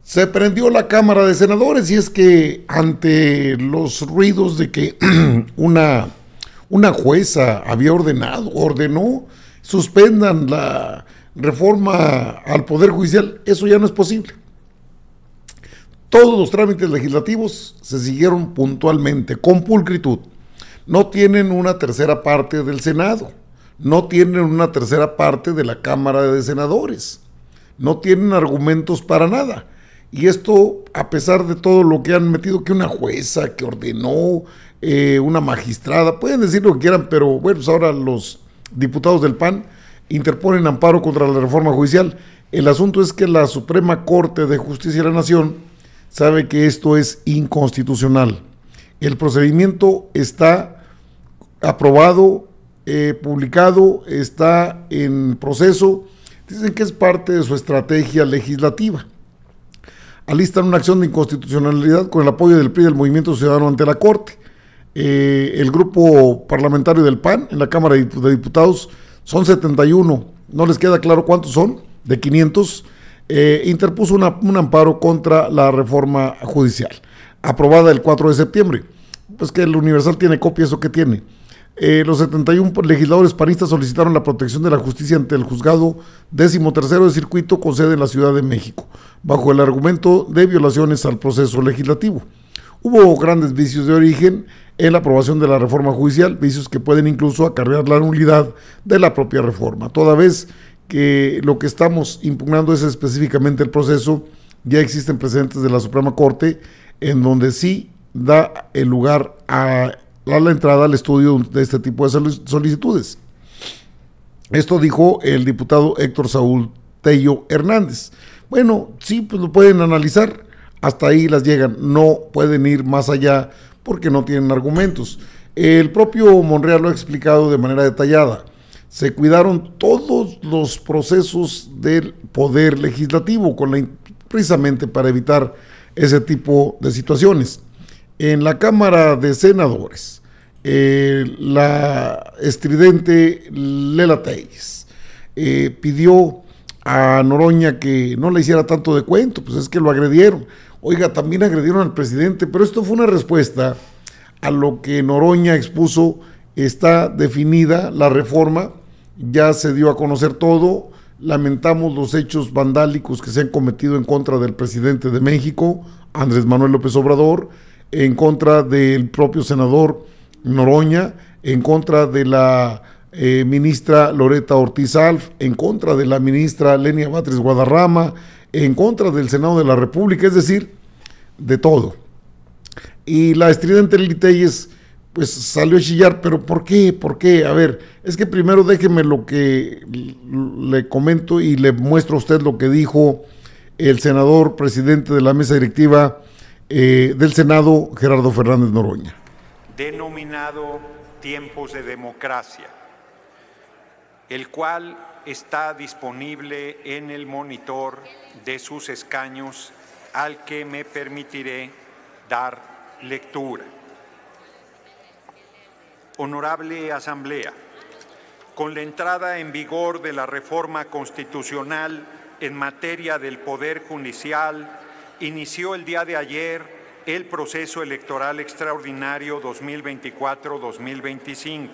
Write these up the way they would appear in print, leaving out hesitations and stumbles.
Se prendió la Cámara de Senadores y es que ante los ruidos de que una jueza había ordenó suspendan la reforma al Poder Judicial, eso ya no es posible. Todos los trámites legislativos se siguieron puntualmente, con pulcritud. No tienen una tercera parte del Senado, no tienen una tercera parte de la Cámara de Senadores, no tienen argumentos para nada. Y esto, a pesar de todo lo que han metido, que una jueza que ordenó, una magistrada, pueden decir lo que quieran, pero bueno, pues ahora los diputados del PAN interponen amparo contra la reforma judicial. El asunto es que la Suprema Corte de Justicia de la Nación sabe que esto es inconstitucional. El procedimiento está aprobado, publicado, está en proceso. Dicen que es parte de su estrategia legislativa. Alistan una acción de inconstitucionalidad con el apoyo del PRI y del Movimiento Ciudadano ante la Corte. El grupo parlamentario del PAN en la Cámara de Diputados son 71, no les queda claro cuántos son, de 500, interpuso un amparo contra la reforma judicial, aprobada el 4 de septiembre. Pues que el Universal tiene copia, ¿eso qué tiene? Los 71 legisladores panistas solicitaron la protección de la justicia ante el juzgado 13º de circuito con sede en la Ciudad de México, bajo el argumento de violaciones al proceso legislativo. Hubo grandes vicios de origen en la aprobación de la reforma judicial, vicios que pueden incluso acarrear la nulidad de la propia reforma, toda vez que lo que estamos impugnando es específicamente el proceso. Ya existen precedentes de la Suprema Corte en donde sí da el lugar a la entrada al estudio de este tipo de solicitudes. Esto dijo el diputado Héctor Saúl Tello Hernández. Bueno, sí, pues lo pueden analizar, hasta ahí las llegan, no pueden ir más allá porque no tienen argumentos. El propio Monreal lo ha explicado de manera detallada. Se cuidaron todos los procesos del Poder Legislativo precisamente para evitar ese tipo de situaciones. En la Cámara de Senadores, la estridente Lela Telles pidió a Noroña que no le hiciera tanto de cuento, pues es que lo agredieron. Oiga, también agredieron al presidente, pero esto fue una respuesta a lo que Noroña expuso. Está definida la reforma, ya se dio a conocer todo. Lamentamos los hechos vandálicos que se han cometido en contra del presidente de México, Andrés Manuel López Obrador, en contra del propio senador Noroña, en contra de la ministra Loreta Ortiz Alf, en contra de la ministra Lenia Batres Guadarrama, en contra del Senado de la República, es decir, de todo. Y la estridente Lili Telles pues salió a chillar, pero ¿por qué? ¿Por qué? A ver, es que primero déjeme lo que le comento y le muestro a usted lo que dijo el senador presidente de la mesa directiva del Senado, Gerardo Fernández Noroña. Denominado Tiempos de Democracia, el cual está disponible en el monitor de sus escaños, al que me permitiré dar lectura. Honorable Asamblea, con la entrada en vigor de la reforma constitucional en materia del Poder Judicial, inició el día de ayer el proceso electoral extraordinario 2024-2025.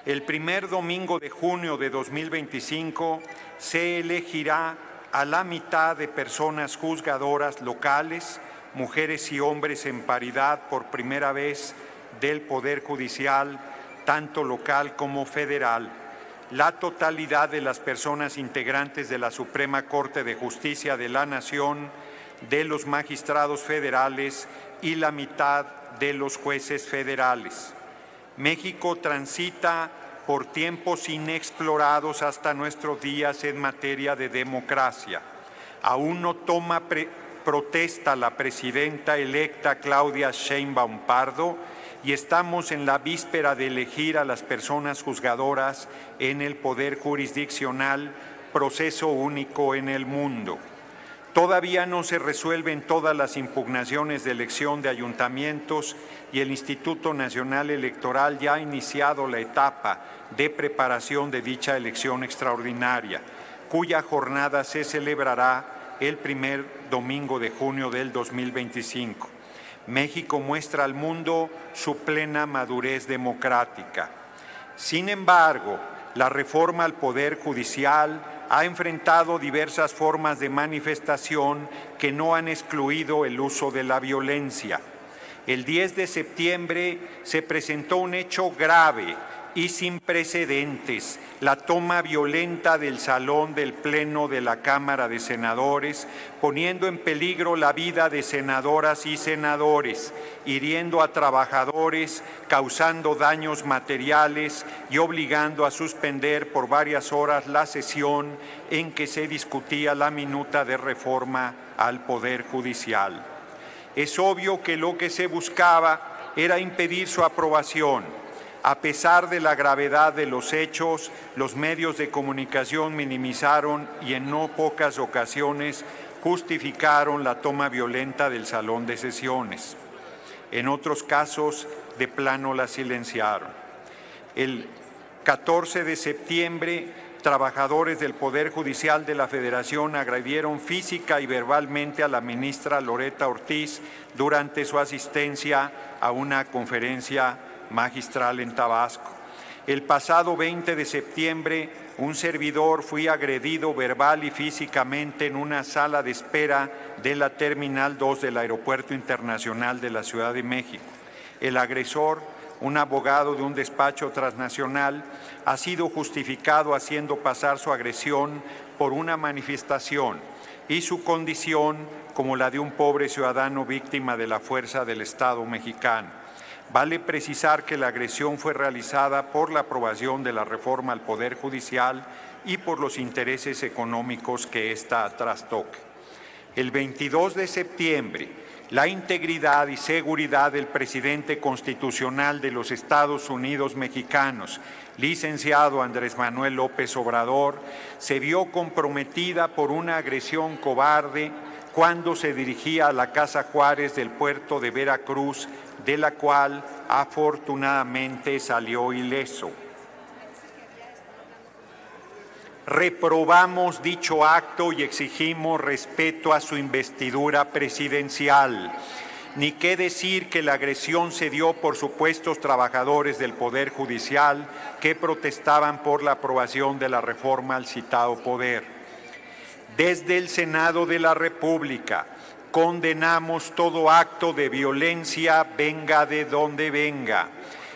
El primer domingo de junio de 2025 se elegirá a la mitad de personas juzgadoras locales, mujeres y hombres en paridad por primera vez del Poder Judicial, tanto local como federal. La totalidad de las personas integrantes de la Suprema Corte de Justicia de la Nación, de los magistrados federales y la mitad de los jueces federales. México transita por tiempos inexplorados hasta nuestros días en materia de democracia. Aún no toma protesta la presidenta electa Claudia Sheinbaum Pardo y estamos en la víspera de elegir a las personas juzgadoras en el Poder Jurisdiccional, proceso único en el mundo. Todavía no se resuelven todas las impugnaciones de elección de ayuntamientos y el Instituto Nacional Electoral ya ha iniciado la etapa de preparación de dicha elección extraordinaria, cuya jornada se celebrará el primer domingo de junio del 2025. México muestra al mundo su plena madurez democrática. Sin embargo, la reforma al Poder Judicial ha enfrentado diversas formas de manifestación que no han excluido el uso de la violencia. El 10 de septiembre se presentó un hecho grave y sin precedentes, la toma violenta del salón del Pleno de la Cámara de Senadores, poniendo en peligro la vida de senadoras y senadores, hiriendo a trabajadores, causando daños materiales y obligando a suspender por varias horas la sesión en que se discutía la minuta de reforma al Poder Judicial. Es obvio que lo que se buscaba era impedir su aprobación. A pesar de la gravedad de los hechos, los medios de comunicación minimizaron y en no pocas ocasiones justificaron la toma violenta del salón de sesiones. En otros casos, de plano la silenciaron. El 14 de septiembre, trabajadores del Poder Judicial de la Federación agredieron física y verbalmente a la ministra Loretta Ortiz durante su asistencia a una conferencia magistral en Tabasco. El pasado 20 de septiembre, un servidor fue agredido verbal y físicamente en una sala de espera de la Terminal 2 del Aeropuerto Internacional de la Ciudad de México. El agresor, un abogado de un despacho transnacional, ha sido justificado haciendo pasar su agresión por una manifestación y su condición como la de un pobre ciudadano víctima de la fuerza del Estado mexicano. Vale precisar que la agresión fue realizada por la aprobación de la reforma al Poder Judicial y por los intereses económicos que ésta trastoque. El 22 de septiembre, la integridad y seguridad del presidente constitucional de los Estados Unidos mexicanos, licenciado Andrés Manuel López Obrador, se vio comprometida por una agresión cobarde cuando se dirigía a la Casa Juárez del puerto de Veracruz, de la cual afortunadamente salió ileso. Reprobamos dicho acto y exigimos respeto a su investidura presidencial. Ni qué decir que la agresión se dio por supuestos trabajadores del Poder Judicial que protestaban por la aprobación de la reforma al citado poder. Desde el Senado de la República, condenamos todo acto de violencia, venga de donde venga.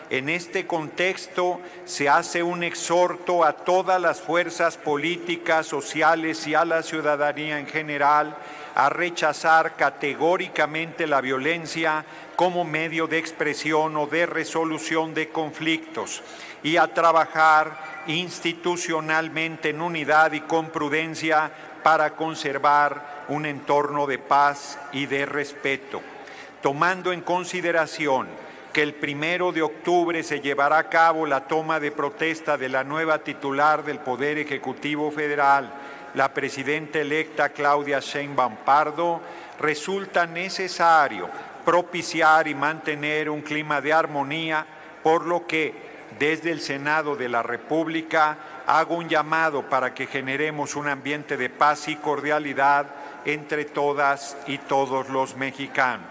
En este contexto se hace un exhorto a todas las fuerzas políticas, sociales y a la ciudadanía en general a rechazar categóricamente la violencia como medio de expresión o de resolución de conflictos y a trabajar institucionalmente en unidad y con prudencia para conservar un entorno de paz y de respeto, tomando en consideración que el 1 de octubre se llevará a cabo la toma de protesta de la nueva titular del Poder Ejecutivo Federal, la presidenta electa Claudia Sheinbaum Pardo, resulta necesario propiciar y mantener un clima de armonía, por lo que desde el Senado de la República hago un llamado para que generemos un ambiente de paz y cordialidad entre todas y todos los mexicanos.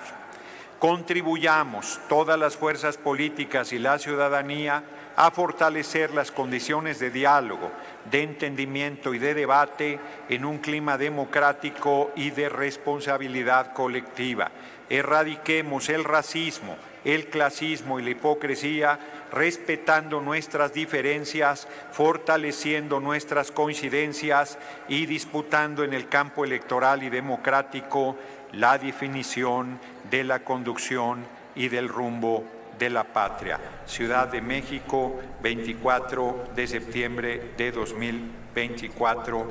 Contribuyamos todas las fuerzas políticas y la ciudadanía a fortalecer las condiciones de diálogo, de entendimiento y de debate en un clima democrático y de responsabilidad colectiva. Erradiquemos el racismo, el clasismo y la hipocresía, respetando nuestras diferencias, fortaleciendo nuestras coincidencias y disputando en el campo electoral y democrático la definición de la conducción y del rumbo de la patria. Ciudad de México, 24 de septiembre de 2024,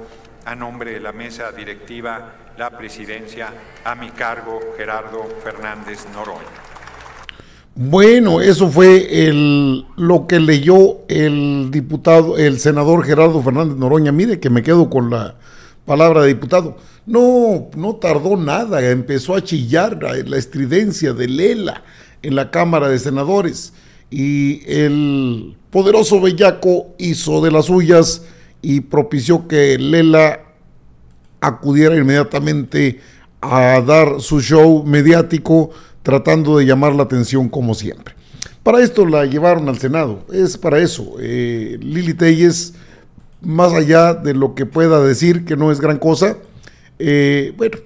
a nombre de la mesa directiva, la presidencia, a mi cargo, Gerardo Fernández Noroña. Bueno, eso fue lo que leyó el senador Gerardo Fernández Noroña. Mire que me quedo con la palabra de diputado. No tardó nada, empezó a chillar la estridencia de Lela en la Cámara de Senadores y el poderoso bellaco hizo de las suyas y propició que Lela acudiera inmediatamente a dar su show mediático, tratando de llamar la atención como siempre. Para esto la llevaron al Senado, es para eso. Lili Téllez, más allá de lo que pueda decir, que no es gran cosa, bueno,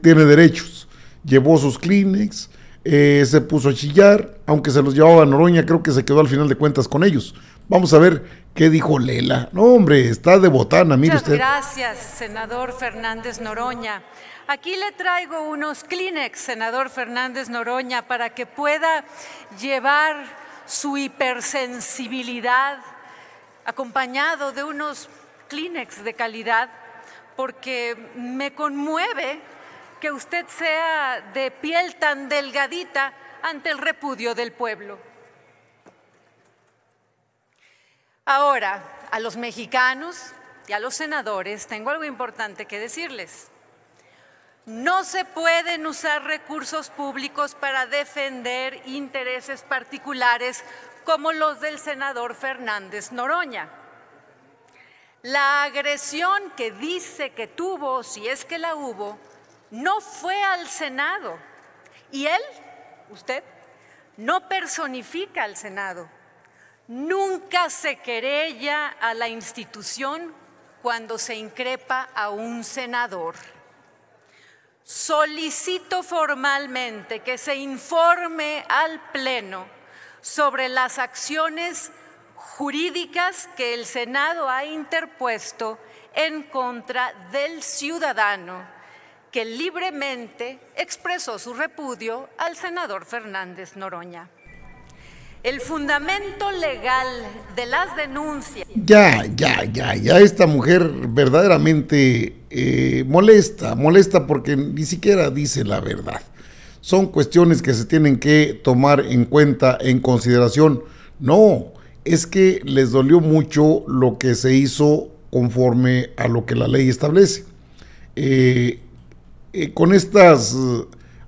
tiene derechos. Llevó sus Kleenex, se puso a chillar, aunque se los llevaba a Noroña, creo que se quedó al final de cuentas con ellos. Vamos a ver qué dijo Lela. No, hombre, está de botana, mire usted. Gracias, senador Fernández Noroña. Aquí le traigo unos Kleenex, senador Fernández Noroña, para que pueda llevar su hipersensibilidad acompañado de unos Kleenex de calidad, porque me conmueve que usted sea de piel tan delgadita ante el repudio del pueblo. Ahora, a los mexicanos y a los senadores tengo algo importante que decirles. No se pueden usar recursos públicos para defender intereses particulares como los del senador Fernández Noroña. La agresión que dice que tuvo, si es que la hubo, no fue al Senado. Y él, usted, no personifica al Senado. Nunca se querella a la institución cuando se increpa a un senador. Solicito formalmente que se informe al Pleno sobre las acciones jurídicas que el Senado ha interpuesto en contra del ciudadano que libremente expresó su repudio al senador Fernández Noroña. El fundamento legal de las denuncias... Ya, esta mujer verdaderamente molesta porque ni siquiera dice la verdad. Son cuestiones que se tienen que tomar en cuenta, en consideración. No, es que les dolió mucho lo que se hizo conforme a lo que la ley establece. Con estas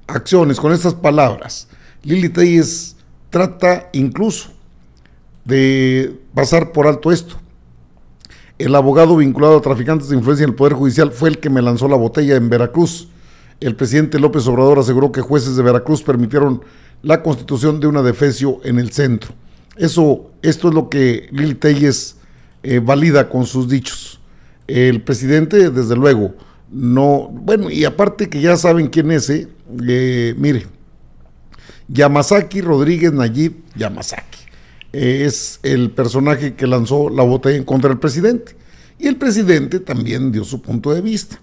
acciones, con estas palabras, Lili Téllez trata incluso de pasar por alto esto. El abogado vinculado a traficantes de influencia en el Poder Judicial fue el que me lanzó la botella en Veracruz. El presidente López Obrador aseguró que jueces de Veracruz permitieron la constitución de una defecio en el centro. Esto es lo que Lili Téllez valida con sus dichos. El presidente, desde luego, no... Bueno, y aparte que ya saben quién es, mire, Yamasaki Rodríguez Nayib Yamasaki es el personaje que lanzó la botella en contra del presidente, y el presidente también dio su punto de vista.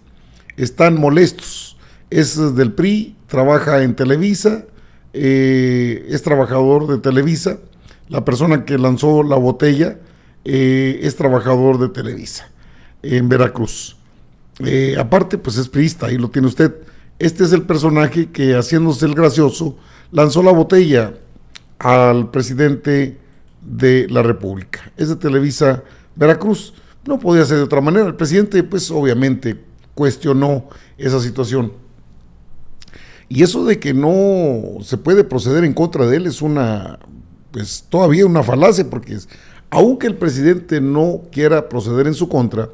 Están molestos, es del PRI, trabaja en Televisa, es trabajador de Televisa. La persona que lanzó la botella es trabajador de Televisa en Veracruz. Aparte, pues es priista, ahí lo tiene usted. Este es el personaje que, haciéndose el gracioso, lanzó la botella al presidente de la República. Es de Televisa Veracruz. No podía ser de otra manera. El presidente, pues obviamente, cuestionó esa situación. Y eso de que no se puede proceder en contra de él es pues todavía una falacia, porque aunque el presidente no quiera proceder en su contra,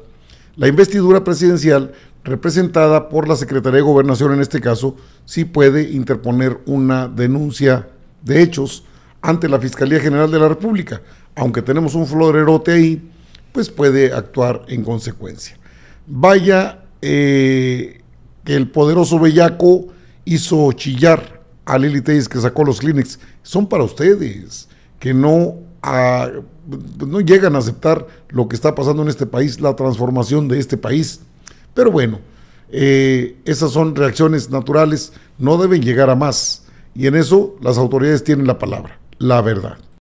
la investidura presidencial, representada por la Secretaría de Gobernación en este caso, sí puede interponer una denuncia de hechos ante la Fiscalía General de la República. Aunque tenemos un florerote ahí, pues puede actuar en consecuencia. Vaya que el poderoso bellaco hizo chillar a Lili Téllez, que sacó los Kleenex. Son para ustedes, que no llegan a aceptar lo que está pasando en este país, la transformación de este país. Pero bueno, esas son reacciones naturales, no deben llegar a más, y en eso las autoridades tienen la palabra, la verdad.